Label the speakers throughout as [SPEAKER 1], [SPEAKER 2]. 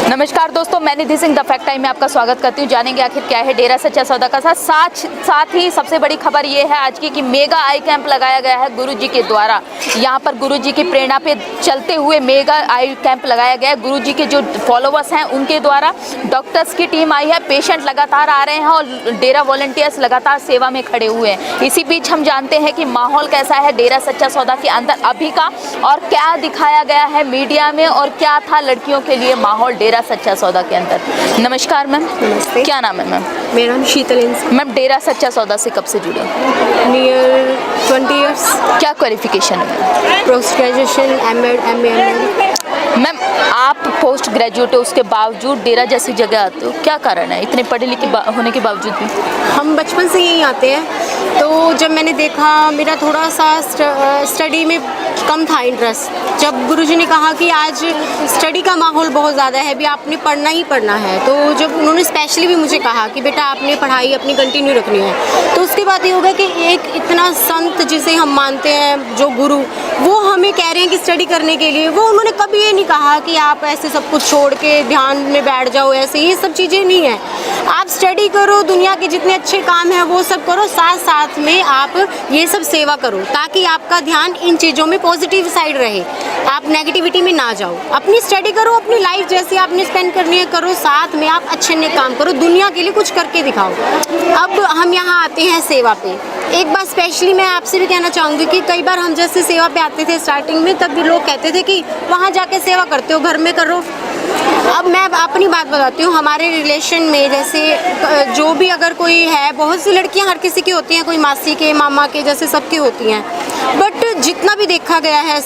[SPEAKER 1] नमस्कार दोस्तों, मैं निधि सिंह द फैक्ट टाइम में आपका स्वागत करती हूँ। जानेंगे आखिर क्या है डेरा सच्चा सौदा का साथ ही सबसे बड़ी खबर ये है आज की कि मेगा आई कैंप लगाया गया है गुरुजी के द्वारा। यहाँ पर गुरुजी की प्रेरणा पे चलते हुए मेगा आई कैंप लगाया गया है। गुरुजी के जो फॉलोवर्स हैं उनके द्वारा डॉक्टर्स की टीम आई है, पेशेंट लगातार आ रहे हैं और डेरा वॉलंटियर्स लगातार सेवा में खड़े हुए हैं। इसी बीच हम जानते हैं कि माहौल कैसा है डेरा सच्चा सौदा के अंदर अभी का, और क्या दिखाया गया है मीडिया में, और क्या था लड़कियों के लिए माहौल डेरा सच्चा सौदा के अंदर। नमस्कार मैम।
[SPEAKER 2] नमस्ते।
[SPEAKER 1] क्या नाम है मैम?
[SPEAKER 2] मेरा नाम शीतल इंस।
[SPEAKER 1] मैम डेरा सच्चा सौदा से कब से जुड़े हो?
[SPEAKER 2] Near 20 years.
[SPEAKER 1] क्या क्वालिफिकेशन है?
[SPEAKER 2] Post graduation, MA।
[SPEAKER 1] मैम आप पोस्ट ग्रेजुएट हो, उसके बावजूद डेरा जैसी जगह आते हो, क्या कारण है इतने पढ़े लिखे होने के बावजूद भी?
[SPEAKER 2] हम बचपन से यहीं आते हैं, तो जब मैंने देखा मेरा थोड़ा सा स्टडी में कम था इंटरेस्ट। जब गुरुजी ने कहा कि आज स्टडी का माहौल बहुत ज़्यादा है, भी आपने पढ़ना ही पढ़ना है, तो जब उन्होंने स्पेशली भी मुझे कहा कि बेटा आपने पढ़ाई अपनी कंटिन्यू रखनी है, तो उसके बाद ये होगा कि एक इतना संत जिसे हम मानते हैं जो गुरु, वो हमें कह रहे हैं कि स्टडी करने के लिए, वो उन्होंने कभी ये नहीं कहा कि आप ऐसे सब कुछ छोड़ के ध्यान में बैठ जाओ, ऐसे ये सब चीज़ें नहीं है। आप स्टडी करो, दुनिया के जितने अच्छे काम हैं वो सब करो, साथ साथ में आप ये सब सेवा करो, ताकि आपका ध्यान इन चीज़ों में पॉजिटिव साइड रहे, आप नेगेटिविटी में ना जाओ। अपनी स्टडी करो, अपनी लाइफ जैसे आपने स्पेंड करनी है करो, साथ में आप अच्छे नए काम करो, दुनिया के लिए कुछ करके दिखाओ। अब हम यहाँ आते हैं सेवा पे। एक बात स्पेशली मैं आपसे भी कहना चाहूँगी कि कई बार हम जैसे सेवा पे आते थे स्टार्टिंग में, तब भी लोग कहते थे कि वहाँ जाके सेवा करते हो, घर में करो। अब मैं अपनी बात बताती हूँ, हमारे रिलेशन में जैसे जो भी अगर कोई है, बहुत सी लड़कियाँ हर किसी की होती हैं, कोई मासी के, मामा के, जैसे सबकी होती हैं, बट जितना भी देखा गया है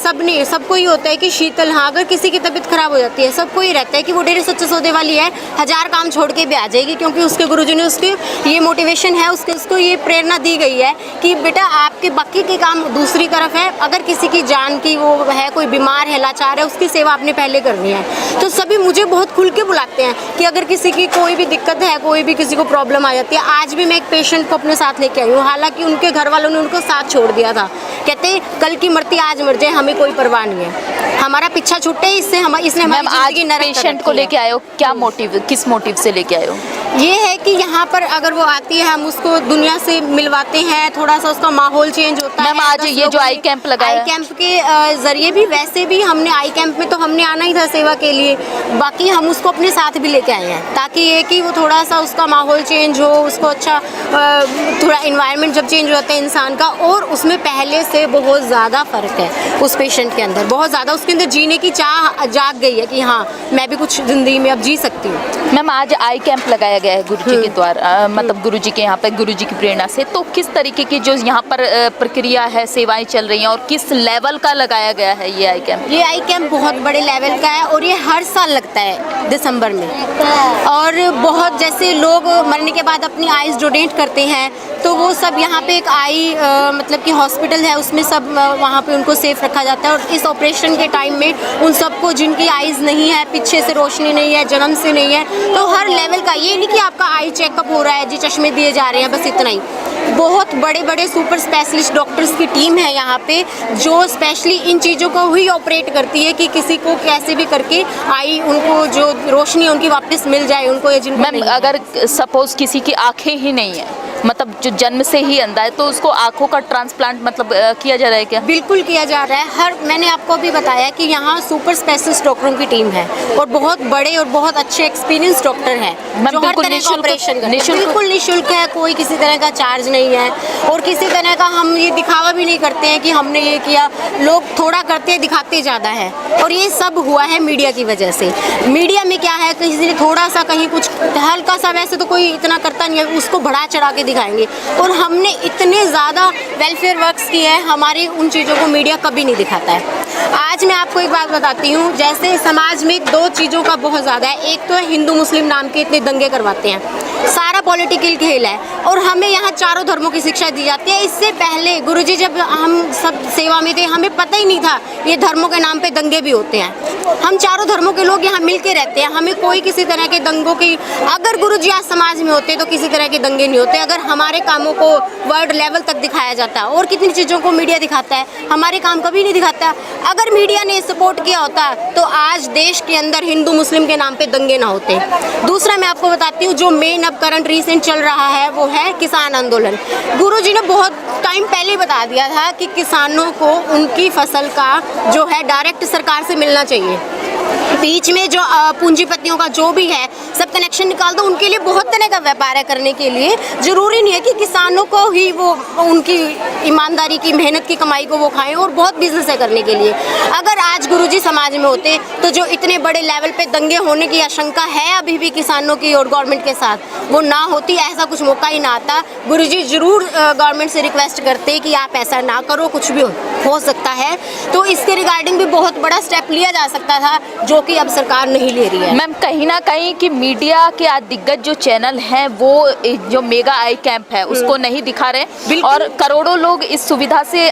[SPEAKER 2] सबको ही होता है कि शीतल, हाँ अगर किसी की तबीयत खराब हो जाती है, सबको ही रहता है कि वो डेरे सच्चे सौदे वाली है, 1000 काम छोड़ के भी आ जाएगी, क्योंकि उसके गुरुजी ने उसके ये मोटिवेशन है, उसको ये प्रेरणा दी गई है कि बेटा आपके बाकी के काम दूसरी तरफ है, अगर किसी की जान की वो है, कोई बीमार है, लाचार है, उसकी सेवा आपने पहले करनी है। तो सभी मुझे बहुत खुल के बुलाते हैं कि अगर किसी की कोई भी दिक्कत है, कोई भी किसी को प्रॉब्लम आ जाती है। आज भी मैं एक पेशेंट को अपने साथ लेके आई हूँ, हालांकि उनके घर वालों ने उनको साथ छोड़ दिया था, कहते कल की मरती आज मर जाए, हमें कोई परवाह नहीं है, हमारा पीछा छूटे, इसने हमारी जिंदगी नरक कर
[SPEAKER 1] पेशेंट को लेके आए हो, क्या मोटिव, किस मोटिव से लेके आए हो?
[SPEAKER 2] ये है कि यहाँ पर अगर वो आती है, हम उसको दुनिया से मिलवाते हैं, थोड़ा सा उसका माहौल चेंज होता है।
[SPEAKER 1] मैम आज ये जो आई कैंप लगाया,
[SPEAKER 2] आई कैंप के जरिए भी, वैसे भी हमने आई कैंप में तो हमने आना ही था सेवा के लिए, बाकी हम उसको अपने साथ भी लेके आए हैं, ताकि ये कि वो थोड़ा सा उसका माहौल चेंज हो, उसको अच्छा थोड़ा इन्वायरमेंट जब चेंज होता है इंसान का, और उसमें पहले से बहुत ज़्यादा फ़र्क है उस पेशेंट के अंदर, बहुत ज़्यादा उसके अंदर जीने की चाह जाग गई है कि हाँ मैं भी कुछ ज़िंदगी में अब जी सकती हूँ।
[SPEAKER 1] मैम आज आई कैंप लगाया गया है गुरुजी के द्वारा, मतलब गुरुजी के यहाँ पर गुरुजी की प्रेरणा से, तो किस तरीके की जो यहाँ पर प्रक्रिया है, सेवाएं चल रही हैं, और किस लेवल का लगाया गया है ये आई कैंप?
[SPEAKER 2] ये आई कैंप बहुत बड़े लेवल का है, और ये हर साल लगता है दिसंबर में, और बहुत जैसे लोग मरने के बाद अपनी आईज डोनेट करते हैं, तो वो सब यहाँ पे एक आई मतलब कि हॉस्पिटल है, उसमें सब वहाँ पे उनको सेफ रखा जाता है, और इस ऑपरेशन के टाइम में उन सबको जिनकी आईज नहीं है, पीछे से रोशनी नहीं है, जन्म से नहीं है, तो हर लेवल का, ये नहीं कि आपका आई चेकअप हो रहा है जी, चश्मे दिए जा रहे हैं, बस इतना ही। बहुत बड़े बड़े सुपर स्पेशलिस्ट डॉक्टर्स की टीम है यहाँ पे, जो स्पेशली इन चीज़ों को ही ऑपरेट करती है कि किसी को कैसे भी करके आई, उनको जो रोशनी उनकी वापस मिल जाए उनको, ये जिनको
[SPEAKER 1] मैम अगर सपोज किसी की आंखें ही नहीं है, मतलब जो जन्म से ही अंधा है, तो उसको आंखों का ट्रांसप्लांट मतलब किया जा रहा है क्या?
[SPEAKER 2] बिल्कुल किया जा रहा है। मैंने आपको अभी बताया कि यहाँ सुपर स्पेशलिस्ट डॉक्टरों की टीम है, और बहुत बड़े और बहुत अच्छे एक्सपीरियंस डॉक्टर हैं जो हर तरह का ऑपरेशन करते हैं। बिल्कुल निःशुल्क है, कोई किसी तरह का चार्ज नहीं है, और किसी तरह का हम ये दिखावा भी नहीं करते हैं कि हमने ये किया। लोग थोड़ा करते हैं, दिखाते ज़्यादा है, और ये सब हुआ है मीडिया की वजह से। मीडिया में क्या है, किसी ने थोड़ा सा कहीं कुछ हल्का सा, वैसे तो कोई इतना करता नहीं है, उसको बढ़ा चढ़ा के दिखाएंगे, और हमने इतने ज़्यादा वेलफेयर वर्क्स किए हैं, हमारी उन चीज़ों को मीडिया कभी नहीं दिखाता है। आज मैं आपको एक बात बताती हूँ, जैसे समाज में दो चीज़ों का बहुत ज़्यादा है, एक तो है हिंदू मुस्लिम नाम के इतने दंगे करवाते हैं, सारा पॉलिटिकल खेल है, और हमें यहाँ चारों धर्मों की शिक्षा दी जाती है। इससे पहले गुरुजी जब हम सब सेवा में थे, हमें पता ही नहीं था ये धर्मों के नाम पे दंगे भी होते हैं। हम चारों धर्मों के लोग यहाँ मिल के रहते हैं, हमें कोई किसी तरह के दंगों की, अगर गुरुजी आज समाज में होते तो किसी तरह के दंगे नहीं होते। अगर हमारे कामों को वर्ल्ड लेवल तक दिखाया जाता, और कितनी चीज़ों को मीडिया दिखाता है, हमारे काम कभी नहीं दिखाता। अगर मीडिया ने सपोर्ट किया होता तो आज देश के अंदर हिंदू मुस्लिम के नाम पे दंगे ना होते। दूसरा मैं आपको बताती हूँ, जो मेन अब करंट रिसेंट चल रहा है वो है किसान आंदोलन। गुरुजी ने बहुत टाइम पहले बता दिया था कि किसानों को उनकी फसल का जो है डायरेक्ट सरकार से मिलना चाहिए। बीच में जो पूंजीपतियों का जो भी है सब कनेक्शन निकाल दो, उनके लिए बहुत तरह का व्यापार है करने के लिए। जरूरी नहीं है कि किसानों को ही वो उनकी ईमानदारी की मेहनत की कमाई को वो खाएं, और बहुत बिजनेस है करने के लिए। अगर आज गुरुजी समाज में होते तो जो इतने बड़े लेवल पे दंगे होने की आशंका है अभी भी किसानों की और गवर्नमेंट के साथ, वो ना होती, ऐसा कुछ मौका ही ना आता। गुरुजी जरूर गवर्नमेंट से रिक्वेस्ट करते कि आप ऐसा ना करो, कुछ भी हो सकता है तो इसके रिगार्डिंग भी बहुत बड़ा स्टेप लिया जा सकता था, जो कि अब सरकार नहीं ले रही है।
[SPEAKER 1] मैम, कहीं ना कहीं कि मीडिया के आज दिग्गज जो चैनल हैं वो जो मेगा आई कैंप है उसको नहीं दिखा रहे, और करोड़ों लोग इस सुविधा से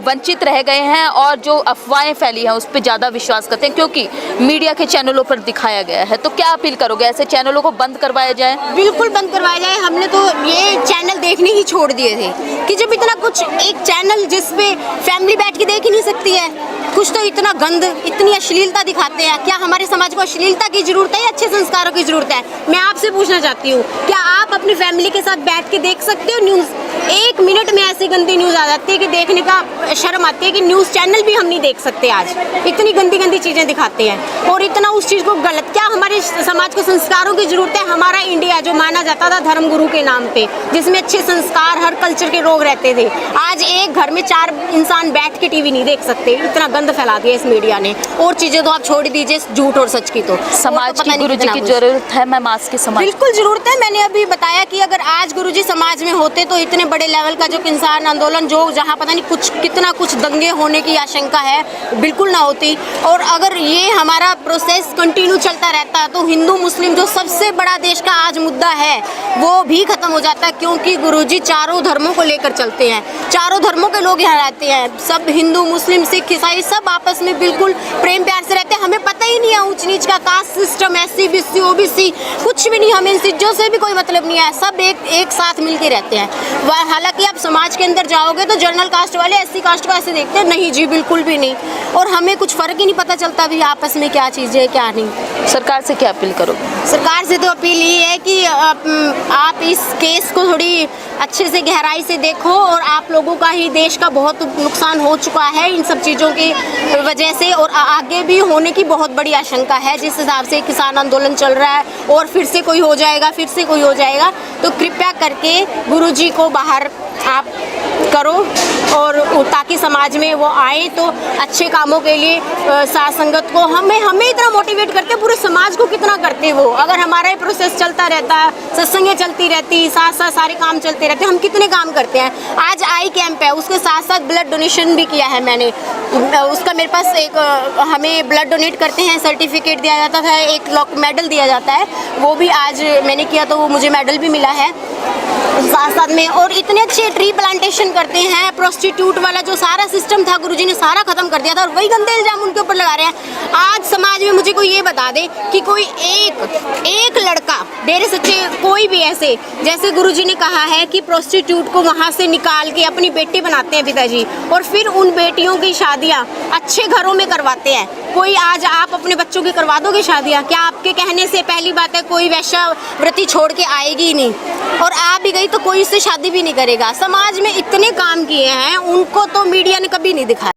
[SPEAKER 1] वंचित रह गए हैं, और जो अफवाहें फैली हैं उस पर ज़्यादा विश्वास करते हैं क्योंकि मीडिया के चैनलों पर दिखाया गया है। तो क्या अपील करोगे, ऐसे चैनलों को बंद करवाया जाए?
[SPEAKER 2] बिल्कुल बंद करवाया जाए। हमने तो ये चैनल देखने ही छोड़ दिए थे कि जब इतना कुछ, एक चैनल जिसपे फैमिली बैठ के देख ही नहीं सकती है, कुछ तो इतना गंद, इतनी अश्लीलता दिखाते हैं। क्या हमारे समाज को अश्लीलता की जरूरत है या अच्छे संस्कारों की जरूरत है? मैं आपसे पूछना चाहती हूँ, क्या आप अपनी फैमिली के साथ बैठ के देख सकते हो न्यूज़? एक मिनट में ऐसी गंदी न्यूज़ आ जाती है कि देखने का शर्म आती है कि न्यूज़ चैनल भी हम नहीं देख सकते। आज इतनी गंदी गंदी चीज़ें दिखाते हैं और इतना उस चीज़ को गलत। क्या हमारे समाज को संस्कारों की जरूरत है? हमारा इंडिया जो माना जाता था धर्म गुरु के नाम पे, जिसमें अच्छे संस्कार, हर कल्चर के लोग रहते थे, आज एक घर में 4 इंसान बैठ के टीवी नहीं देख सकते। इतना गंद फैला दिया इस मीडिया ने। और चीज़ें तो आप छोड़ दीजिए, झूठ और सच की। तो
[SPEAKER 1] समाज की गुरुजी की जरूरत है मैम, आज के समाज
[SPEAKER 2] बिल्कुल जरूरत है। मैंने अभी बताया कि अगर आज गुरुजी समाज में होते तो इतने बड़े लेवल का जो किसान आंदोलन, जो जहाँ पता नहीं कितना कुछ दंगे होने की आशंका है, बिल्कुल ना होती। और अगर ये हमारा प्रोसेस कंटिन्यू चलता रहता तो हिंदू मुस्लिम जो सबसे बड़ा देश का आज मुद्दा है वो भी खत्म हो जाता, क्योंकि गुरुजी चारों धर्मों को लेकर चलते हैं। चारों धर्मों के लोग यहाँ रहते हैं, सब हिंदू मुस्लिम सिख ईसाई सब आपस में बिल्कुल प्रेम प्यार से रहते हैं। हमें पता ही नहीं है ऊंच नीच का, caste system, SC BC OBC कुछ भी नहीं, हमें इन चीज़ों से भी कोई मतलब नहीं है। सब एक साथ मिल के रहते हैं। हालांकि आप समाज के अंदर जाओगे तो जनरल कास्ट वाले SC कास्ट को ऐसे देखते हैं, नहीं जी बिल्कुल भी नहीं। और हमें कुछ फ़र्क ही नहीं पता चलता भी आपस में क्या चीज़ है क्या नहीं।
[SPEAKER 1] सरकार से क्या अपील करोगे?
[SPEAKER 2] सरकार से तो अपील ये है कि आप इस केस को थोड़ी अच्छे से गहराई से देखो, और आप लोगों का ही देश का बहुत नुकसान हो चुका है इन सब चीज़ों की वजह से, और आगे भी होने की बहुत बड़ी आशंका है। जिस हिसाब से किसान आंदोलन चल रहा है और फिर से कोई हो जाएगा, फिर से कोई हो जाएगा, तो कृपया करके गुरुजी को बाहर आप करो, और ताकि समाज में वो आए तो अच्छे कामों के लिए साथ संगत को हमें इतना मोटिवेट करते, पूरे समाज को कितना करते वो। अगर हमारा ये प्रोसेस चलता रहता, सत्संगें चलती रहती, साथ साथ सारे काम चलते रहते, हम कितने काम करते हैं। आज आई कैंप है, उसके साथ साथ ब्लड डोनेशन भी किया है मैंने। उसका मेरे पास एक, हमें ब्लड डोनेट करते हैं सर्टिफिकेट दिया जाता था, एक मेडल दिया जाता है, वो भी आज मैंने किया तो वो मुझे मेडल भी मिला है साथ साथ में। और इतने अच्छे ट्री प्लांटेशन करते हैं। प्रोस्टिट्यूट वाला जो सारा सिस्टम था गुरुजी ने सारा खत्म कर दिया था, और वही गंदे इल्जाम उनके ऊपर लगा रहे हैं। आज समाज में मुझे कोई ये बता दे कि कोई एक लड़का, डेरे सच्चे कोई भी ऐसे, जैसे गुरुजी ने कहा है कि प्रोस्टिट्यूट को वहाँ से निकाल के अपनी बेटी बनाते हैं पिताजी, और फिर उन बेटियों की शादियाँ अच्छे घरों में करवाते हैं। कोई आज आप अपने बच्चों की करवा दोगे शादियाँ? क्या आपके कहने से पहली बात है कोई वैश्यावृत्ति छोड़ के आएगी ही नहीं, और आप भी गई तो कोई उससे शादी भी नहीं करेगा। समाज में इतने काम किए हैं, उनको तो मीडिया ने कभी नहीं दिखाया।